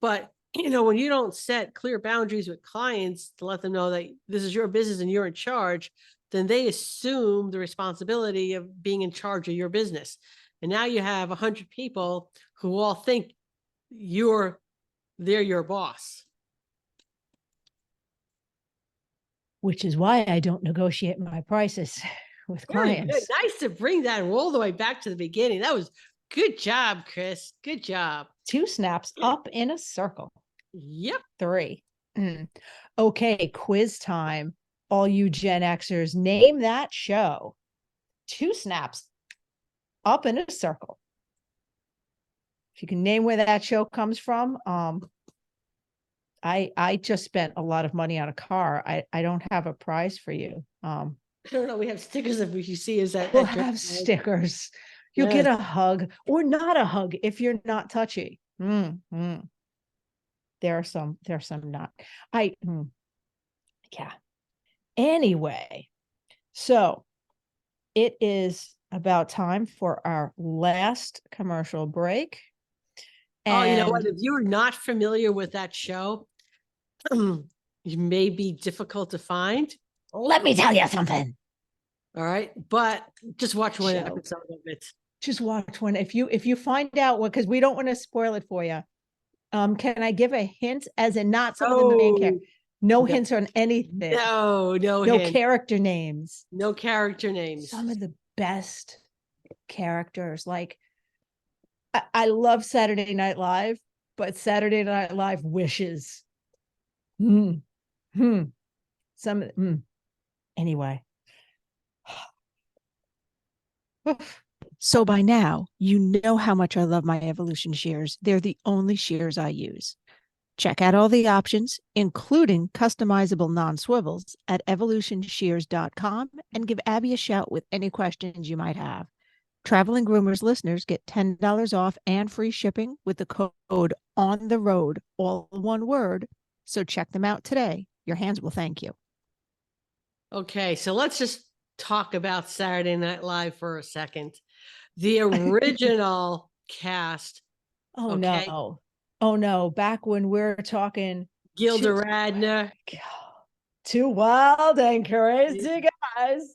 But when you don't set clear boundaries with clients to let them know that this is your business and you're in charge, then they assume the responsibility of being in charge of your business. And now you have 100 people who all think they're your boss. which is why I don't negotiate my prices with Very good. clients. Nice to bring that all the way back to the beginning. That was good job, Chris. Good job. 2 snaps up in a circle. Yep. 3. Okay, quiz time. All you Gen Xers, name that show. 2 snaps up in a circle. If you can name where that show comes from, I just spent a lot of money on a car. I don't have a prize for you. I don't know. We have stickers if you see us at We'll at have stickers. You'll Yes. get a hug or not a hug if you're not touchy. There are some not. Yeah. Anyway, so it is about time for our last commercial break. Oh, you know what? And If you're not familiar with that show, it may be difficult to find. let me tell you something. All right. But just watch one Show. episode of it. Just watch one. If you find out what, because we don't want to spoil it for you. Can I give a hint as in not some of the main characters? No hints on anything. No No character names. No character names. Some of the best characters. Like I love Saturday Night Live, but Saturday Night Live wishes. Anyway. So by now, you know how much I love my Evolution shears. They're the only shears I use. Check out all the options, including customizable non-swivels, at evolutionshears.com and give Abby a shout with any questions you might have. Traveling Groomers listeners get $10 off and free shipping with the code on the road, all one word. So check them out today. Your hands will thank you. Okay, so let's just talk about Saturday Night Live for a second. The original cast. Oh, okay? no. Oh, no. Back when we're talking Gilda Radner. Two wild and crazy guys.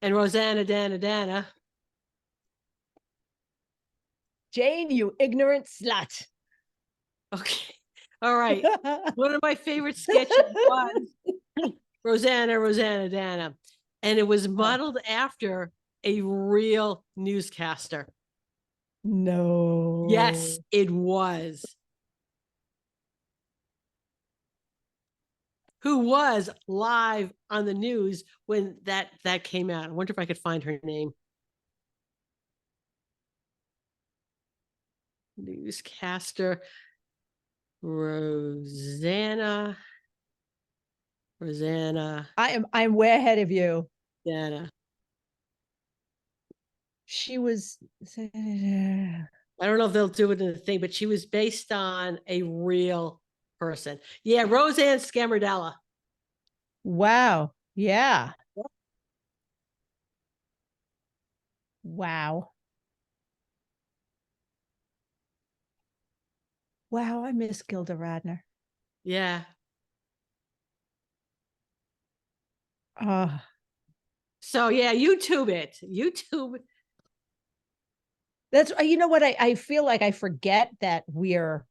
And Rosanna Dana. Jane, you ignorant slut. Okay. All right. One of my favorite sketches was Rosanna Dana. And it was modeled after a real newscaster. No. Yes, it was. Who was live on the news when that came out. I wonder if I could find her name. Newscaster Rosanna. I'm way ahead of you. Dana. She was. I don't know if they'll do it in the thing, but she was based on a real person. Yeah, Roseanne Scammerdella. Wow. Yeah. Wow. Wow, I miss Gilda Radner. Yeah. So yeah, YouTube it. YouTube. That's, you know what, I feel like I forget that we're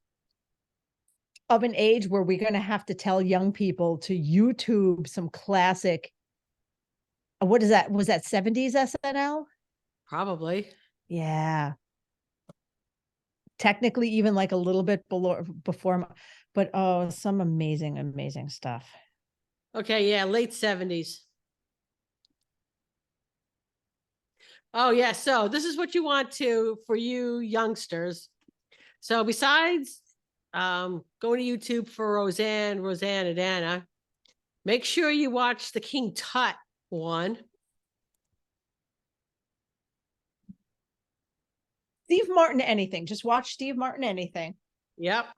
of an age where we're going to have to tell young people to YouTube some classic. What is that? Was that 70s SNL? Probably. Yeah. Technically, even like a little bit before, but oh, some amazing stuff. Okay, yeah, late 70s. Oh, yeah. So this is what you want for you youngsters. So besides going to YouTube for Rosanna Dana, make sure you watch the King Tut one. Steve Martin anything. Just watch Steve Martin anything. Yep.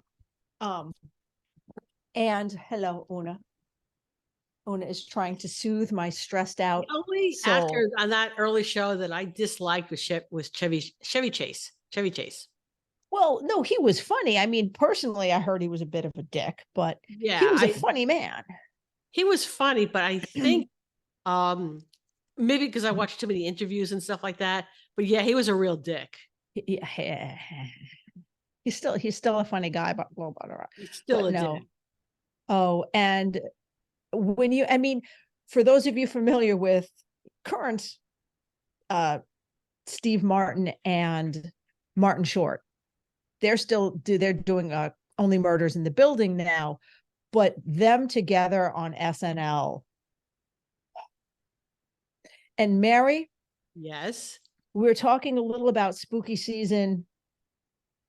And hello, Una. Una is trying to soothe my stressed out. The only actor on that early show that I disliked was Chevy Chase. Well, no, he was funny. I mean, personally, I heard he was a bit of a dick, but yeah, he was a funny man. He was funny, but I think maybe because I watched too many interviews and stuff like that. But yeah, he was a real dick. Yeah. He's still a funny guy, but he's still a dick. Oh, and for those of you familiar with current Steve Martin and Martin Short, they're doing Only Murders in the Building now, but them together on SNL. And Mary, Yes. we were talking a little about spooky season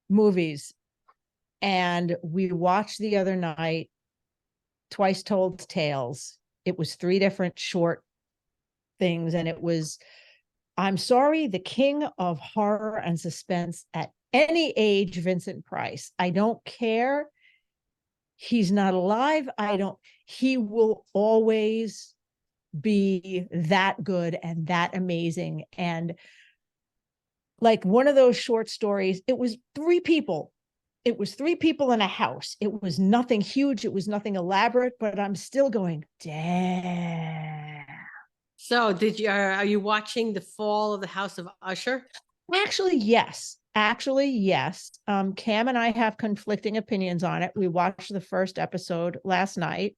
movies, and we watched the other night Twice Told Tales. It was 3 different short things, and it was, I'm sorry, the king of horror and suspense at any age, Vincent Price. I don't care. He's not alive. He will always be that good and that amazing. And like one of those short stories, it was 3 people. It was 3 people in a house. It was nothing huge. It was nothing elaborate, but I'm still going, damn. So are you watching The Fall of the House of Usher? Actually, yes. Cam and I have conflicting opinions on it. We watched the first episode last night.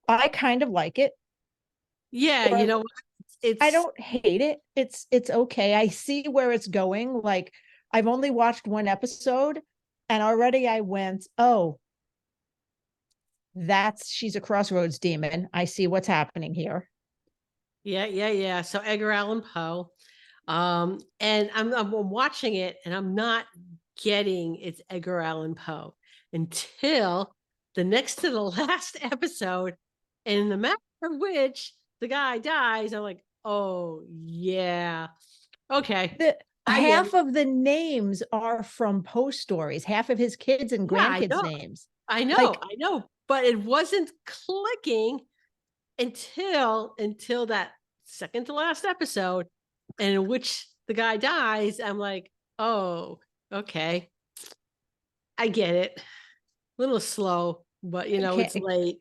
I kind of like it. Yeah, you know, I don't hate it. It's okay. I see where it's going. Like, I've only watched 1 episode and already I went, oh, she's a crossroads demon. I see what's happening here. Yeah. So Edgar Allan Poe. And I'm watching it and I'm not getting it's Edgar Allan Poe until the next to the last episode. And in the matter of which the guy dies, I'm like, oh yeah. Okay. Half of the names are from Poe stories, half of his kids and grandkids' names. I know, but it wasn't clicking until that second to last episode, and in which the guy dies. I'm like, oh, okay, I get it. A little slow, but it's late.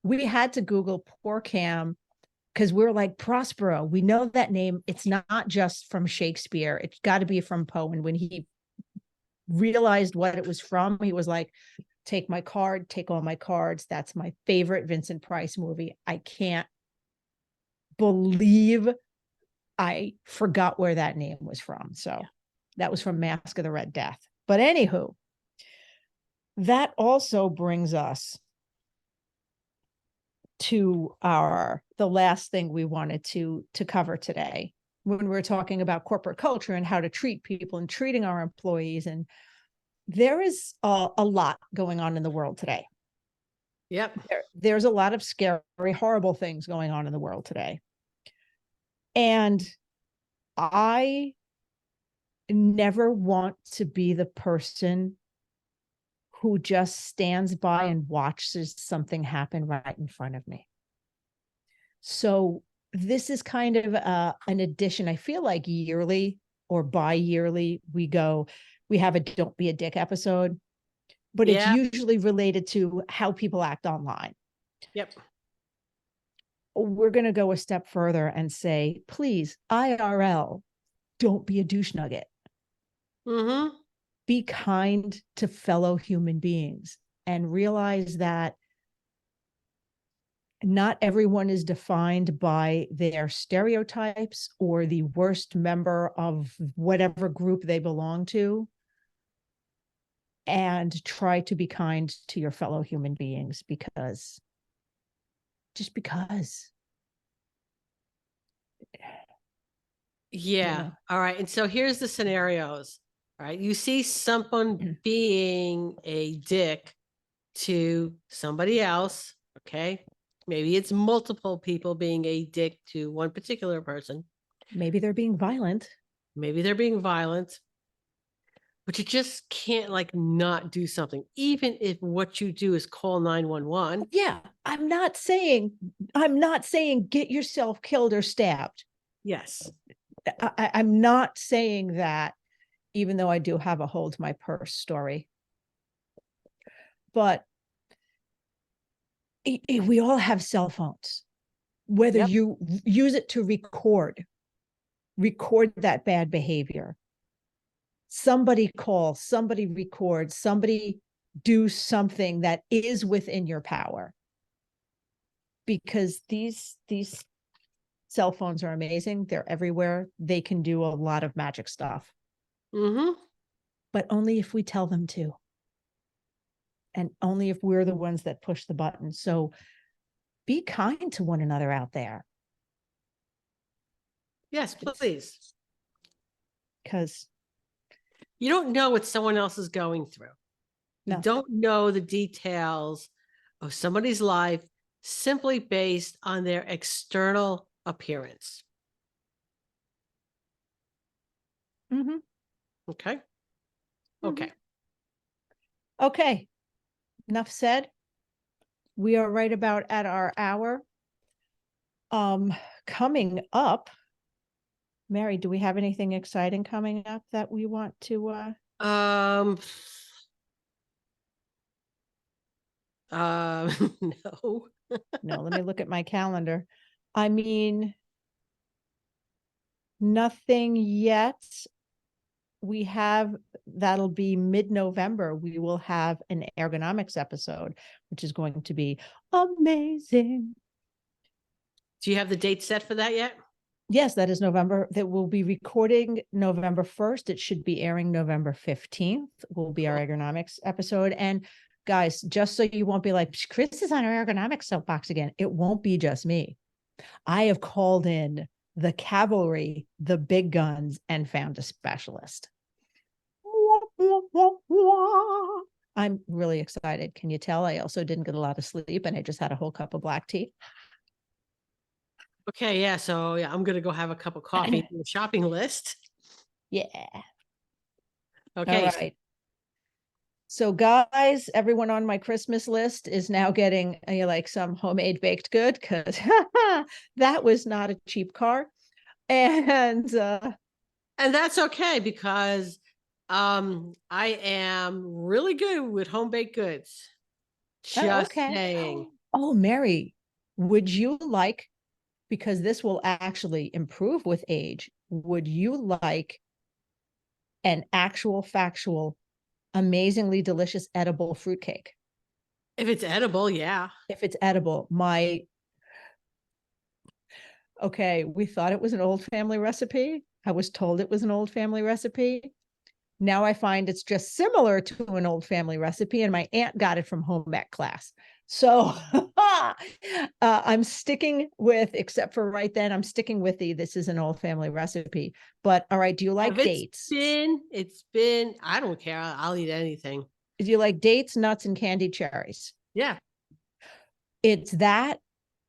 We had to Google poor Cam because we're like, Prospero, we know that name. It's not just from Shakespeare. It's got to be from Poe. And when he realized what it was from, he was like, take my card, take all my cards. That's my favorite Vincent Price movie. I can't believe I forgot where that name was from. So that was from Mask of the Red Death. But anywho, that also brings us to the last thing we wanted to cover today, when we're talking about corporate culture and how to treat people and treating our employees. And there is a lot going on in the world today. Yep. There's a lot of scary, horrible things going on in the world today. And I never want to be the person who just stands by and watches something happen right in front of me. So this is kind of an addition. I feel like yearly or bi-yearly, we have a Don't Be a Dick episode, but it's usually related to how people act online. Yep. We're going to go a step further and say, please, IRL, don't be a douche nugget. Mm-hmm. Be kind to fellow human beings and realize that not everyone is defined by their stereotypes or the worst member of whatever group they belong to. And try to be kind to your fellow human beings because. Yeah. All right. And so here's the scenarios. All right. You see someone being a dick to somebody else. Okay. Maybe it's multiple people being a dick to one particular person. Maybe they're being violent. But you just can't not do something, even if what you do is call 911. Yeah. I'm not saying get yourself killed or stabbed. Yes. I'm not saying that, even though I do have a hold my purse story. But we all have cell phones, whether you use it to record that bad behavior. Somebody call, somebody record, somebody do something that is within your power. because these cell phones are amazing. They're everywhere. They can do a lot of magic stuff, but only if we tell them to. And only if we're the ones that push the button. So be kind to one another out there. Yes, please. Because you don't know what someone else is going through. No. You don't know the details of somebody's life simply based on their external appearance. Okay. Okay. Okay. Enough said. We are right about at our hour. Coming up, Mary, do we have anything exciting coming up that we want to no. No, let me look at my calendar. I mean, nothing yet. We have, that'll be mid-November. We will have an ergonomics episode, which is going to be amazing. Do you have the date set for that yet? Yes, that is November. That will be recording November 1st. It should be airing November 15th. Will be our ergonomics episode. And guys, just so you won't be like, Chris is on our ergonomics soapbox again. It won't be just me. I have called in the cavalry, the big guns, and found a specialist. I'm really excited. Can you tell? I also didn't get a lot of sleep and I just had a whole cup of black tea. Okay, yeah. So yeah, I'm gonna go have a cup of coffee for the shopping list. Yeah. Okay. All right. So guys, everyone on my Christmas list is now getting like some homemade baked good because that was not a cheap car. And that's okay because I am really good with home baked goods. Just saying. Oh, Mary, would you like, because this will actually improve with age, would you like an actual factual amazingly delicious edible fruitcake? If it's edible, yeah. If it's edible, we thought it was an old family recipe. I was told it was an old family recipe. Now I find it's just similar to an old family recipe, and my aunt got it from home ec class. So I'm sticking with, except for right then, I'm sticking with this is an old family recipe. But all right, do you like dates? It's been, I don't care. I'll eat anything. Do you like dates, nuts, and candied cherries? Yeah. It's that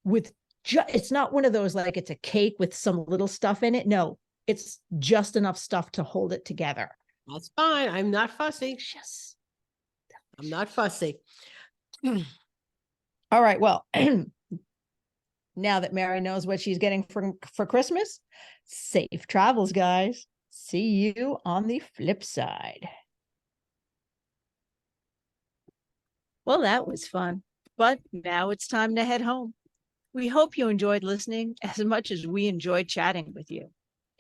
with it's not one of those like it's a cake with some little stuff in it. No, it's just enough stuff to hold it together. That's fine. I'm not fussy. Delicious. I'm not fussy. All right. Well, now that Mary knows what she's getting for Christmas, safe travels, guys. See you on the flip side. Well, that was fun, but now it's time to head home. We hope you enjoyed listening as much as we enjoyed chatting with you.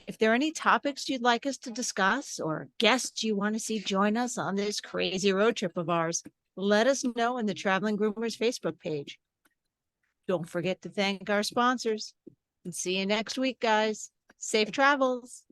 If there are any topics you'd like us to discuss or guests you want to see join us on this crazy road trip of ours, let us know in the Traveling Groomers Facebook page. Don't forget to thank our sponsors. And see you next week, guys. Safe travels.